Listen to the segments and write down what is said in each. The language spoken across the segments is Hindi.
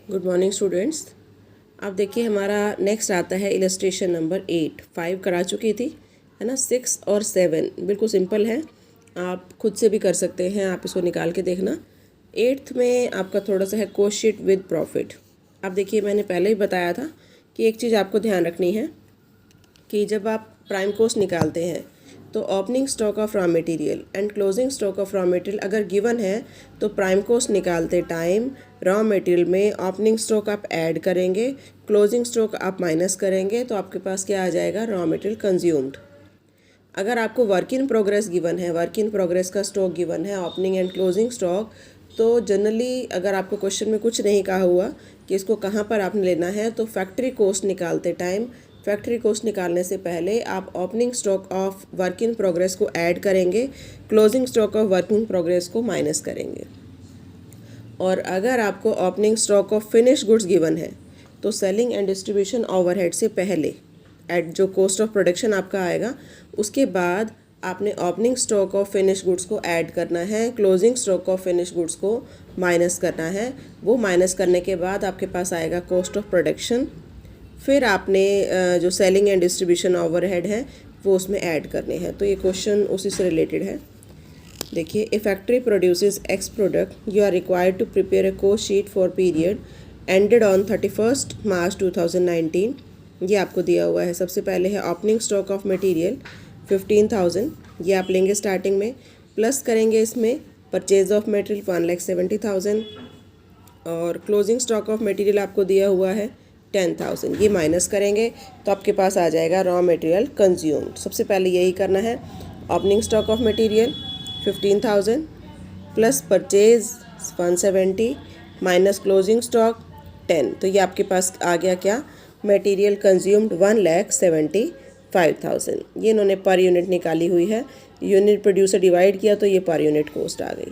Good morning students. अब देखिए हमारा नेक्स्ट आता है इलस्ट्रेशन नंबर 8। 5 करा चुकी थी, है ना। 6 और 7 बिल्कुल सिंपल है, आप खुद से भी कर सकते हैं, आप इसको निकाल के देखना। 8th में आपका थोड़ा सा है कोस्ट शीट विद प्रॉफिट। अब देखिए मैंने पहले ही बताया था कि एक चीज़ आपको ध्यान रखनी है कि जब आप प्राइम कोस्ट निकालते हैं तो opening stock of raw material and closing stock of raw material अगर गिवन है तो प्राइम कोस्ट निकालते टाइम रॉ मटेरियल में ओपनिंग स्टॉक आप ऐड करेंगे, क्लोजिंग स्टॉक आप माइनस करेंगे, तो आपके पास क्या आ जाएगा, रॉ मटेरियल कंज्यूम्ड। अगर आपको वर्क इन प्रोग्रेस गिवन है, वर्क इन प्रोग्रेस का स्टॉक गिवन है, ओपनिंग एंड क्लोजिंग स्टॉक, तो जनरली अगर आपको क्वेश्चन में कुछ नहीं कहा हुआ कि इसको कहाँ पर आपने लेना है, तो फैक्ट्री कोस्ट निकालते टाइम, फैक्ट्री कोस्ट निकालने से पहले आप opening stock of work in progress को ऐड करेंगे, closing stock of work in progress को माइनस करेंगे। और अगर आपको opening stock of finish goods given है तो सेलिंग एंड डिस्ट्रीब्यूशन ओवरहेड से पहले एट जो कॉस्ट ऑफ प्रोडक्शन आपका आएगा उसके बाद आपने opening stock of finish goods को ऐड करना है, closing stock of finish goods को माइनस करना है। वो माइनस करने के बाद आपके पास आएगा कॉस्ट ऑफ प्रोडक्शन, फिर आपने जो सेलिंग एंड डिस्ट्रीब्यूशन ओवरहेड है वो उसमें ऐड करने हैं। तो ये क्वेश्चन उसी से रिलेटेड है। देखिए, a factory produces X product, you are required to prepare a cost sheet for period ended on 31 March 2019। ये आपको दिया हुआ है। सबसे पहले है ओपनिंग स्टॉक ऑफ मटेरियल 15,000, ये आप लेंगे स्टार्टिंग में, प्लस करेंगे इसमें परचेज ऑफ मटेरियल 1,70,000 और क्लोजिंग स्टॉक ऑफ मटेरियल आपको दिया हुआ है 10,000। ये माइनस करेंगे तो आपके पास आ जाएगा रॉ मटेरियल कंज्यूम्ड। सबसे पहले यही करना है, opening stock of material 15,000 plus purchase 170 minus closing stock 10। तो ये आपके पास आ गया क्या, मटेरियल कंज्यूम्ड 1,75,000। ये इन्होंने पर यूनिट निकाली हुई है, यूनिट प्रोड्यूसर डिवाइड किया तो ये पर यूनिट कॉस्ट आ गई।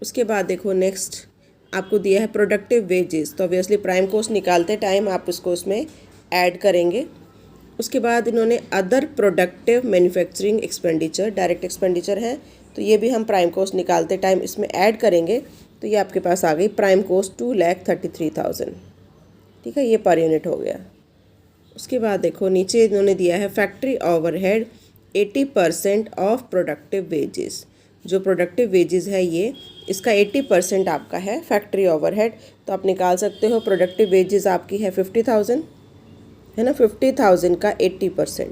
उसके बाद देखो नेक्स्ट आपको दिया है प्रोडक्टिव वेजेस, तो ऑब्वियसली प्राइम कॉस्ट निकालते टाइम आप इसको उसमें ऐड करेंगे। उसके बाद इन्होंने other productive manufacturing expenditure, direct expenditure है, तो ये भी हम प्राइम कॉस्ट निकालते टाइम इसमें ऐड करेंगे। तो ये आपके पास आ गई प्राइम कॉस्ट 2,33,000। ठीक है, ये पर यूनिट हो गया। उसके बाद देखो नीचे इन्होंने दिया है factory overhead 80% of productive wages. जो प्रोडक्टिव वेजेस है ये, इसका 80% आपका है फैक्ट्री ओवरहेड। तो आप निकाल सकते हो, प्रोडक्टिव वेजेस आपकी है 50,000, है ना। 50,000 का 80%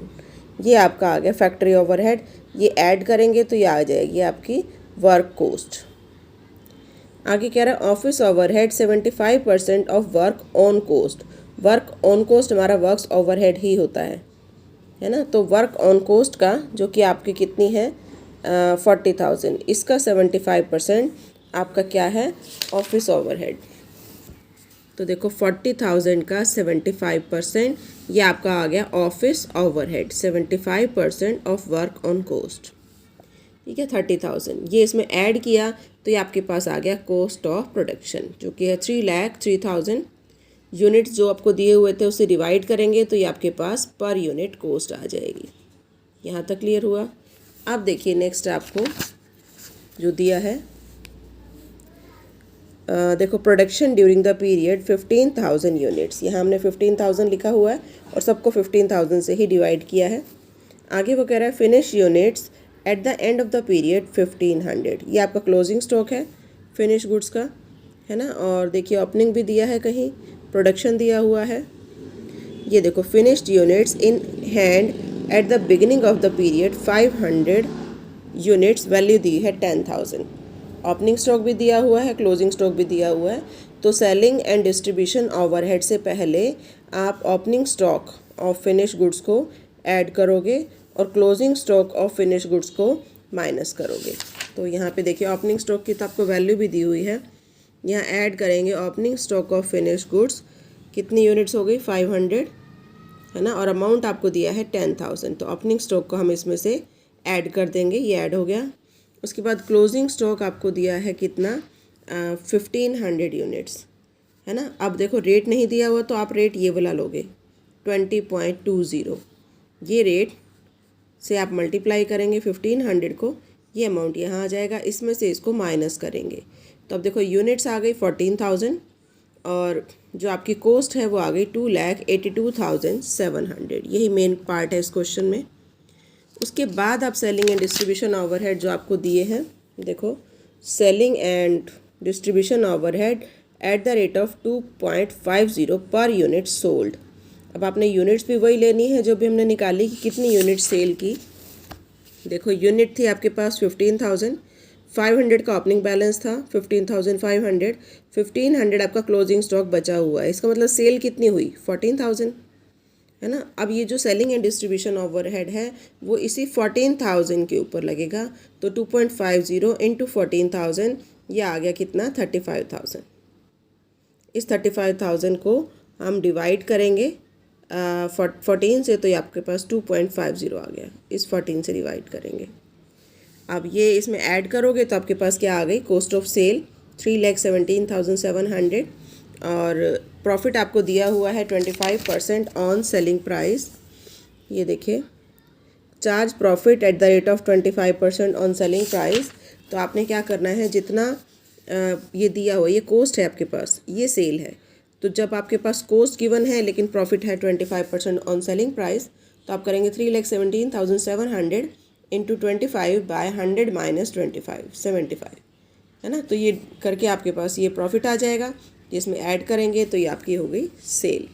ये आपका आ गया फैक्ट्री ओवरहेड। ये ऐड करेंगे तो ये आ जाएगी आपकी वर्क कोस्ट। आगे कह रहा है office overhead 75% of work on cost. Work on cost हमारा वर्क्स ओवरहेड ही होता है ना। तो वर्क ऑन कोस्ट का जो कि आपकी कितनी है 40,000, इसका 75% आपका क्या है, ऑफिस ओवरहेड। तो देखो 40,000 का 75% ये आपका आ गया office overhead, 75% of work on cost. ठीक है, 30,000 ये इसमें ऐड किया तो ये आपके पास आ गया कॉस्ट ऑफ प्रोडक्शन, जो कि है 3,03,000। यूनिट्स जो आपको दिए हुए थे उससे डिवाइड करेंगे तो ये आपके पास पर यूनिट कॉस्ट आ जाएगी। यहाँ तक क्लियर हुआ। अब देखिए नेक्स्ट आपको जो दिया है, देखो production during the period 15,000 units. यहाँ हमने 15,000 लिखा हुआ है और सबको 15,000 से ही डिवाइड किया है। आगे वो कह रहा है finish units at the end of the period 1,500। ये आपका क्लोजिंग स्टॉक है फिनिश गुड्स का, है ना। और देखिए ओपनिंग भी दिया है, कहीं प्रोडक्शन दिया हुआ है। ये देखो finished units in hand at the beginning of the period 500 units, value दी है 10,000। ओपनिंग स्टॉक भी दिया हुआ है, क्लोजिंग स्टॉक भी दिया हुआ है। तो सेलिंग एंड डिस्ट्रीब्यूशन ओवरहेड से पहले आप opening stock of finish goods को ऐड करोगे और closing stock of finish goods को माइनस करोगे। तो यहाँ पे देखिए ओपनिंग स्टॉक की तो आपको वैल्यू भी दी हुई है, यहाँ ऐड करेंगे opening stock of finish goods, कितनी यूनिट्स हो गई 500, है ना। और अमाउंट आपको दिया है 10,000, तो ओपनिंग स्टॉक को हम इसमें से ऐड कर देंगे, ये ऐड हो गया। उसके बाद क्लोजिंग स्टॉक आपको दिया है कितना 1,500 यूनिट्स, है ना। अब देखो रेट नहीं दिया हुआ तो आप रेट ये वाला लोगे 20.20, ये रेट से आप मल्टीप्लाई करेंगे 1,500 को, ये अमाउंट यहाँ आ जाएगा, इसमें से इसको माइनस करेंगे। तो अब देखो यूनिट्स आ गई 14,000 और जो आपकी कॉस्ट है वो आ गई 2,82,700। यही मेन पार्ट है इस क्वेश्चन में। उसके बाद आप सेलिंग एंड डिस्ट्रीब्यूशन ओवरहेड जो आपको दिए हैं, देखो selling and distribution overhead at the rate of 2.50 per unit sold. अब आपने यूनिट्स भी वही लेनी है जो भी हमने निकाली कि कितनी यूनिट सेल की। देखो यूनिट थी आपके पास 15,500 का ओपनिंग बैलेंस था, 15,500, 1,500 आपका क्लोजिंग स्टॉक बचा हुआ है। इसका मतलब सेल कितनी हुई 14,000, है ना। अब ये जो सेलिंग एंड डिस्ट्रीब्यूशन ओवरहेड है वो इसी 14,000 के ऊपर लगेगा, तो 2.50 इंटू 14,000, ये आ गया कितना 35,000। इस 35,000 को हम डिवाइड करेंगे 14 से, तो ये आपके पास 2.50 आ गया। इस 14 से डिवाइड करेंगे। अब ये इसमें ऐड करोगे तो आपके पास क्या आ गई, कॉस्ट ऑफ सेल 3,17,700 और प्रॉफिट आपको दिया हुआ है 25% ऑन सेलिंग प्राइस। ये देखिए, charge profit at the rate of 25% on selling price. तो आपने क्या करना है, जितना ये दिया हुआ, ये कॉस्ट है आपके पास, ये सेल है। तो जब आपके पास कॉस्ट गिवन है लेकिन प्रॉफिट है 25% ऑन सेलिंग प्राइस, तो आप करेंगे 3,17,700 इंटू 25 बाय 100 माइनस 25, 75, है ना। तो ये करके आपके पास ये प्रॉफिट आ जाएगा, जिसमें ऐड करेंगे तो ये आपकी हो गई सेल।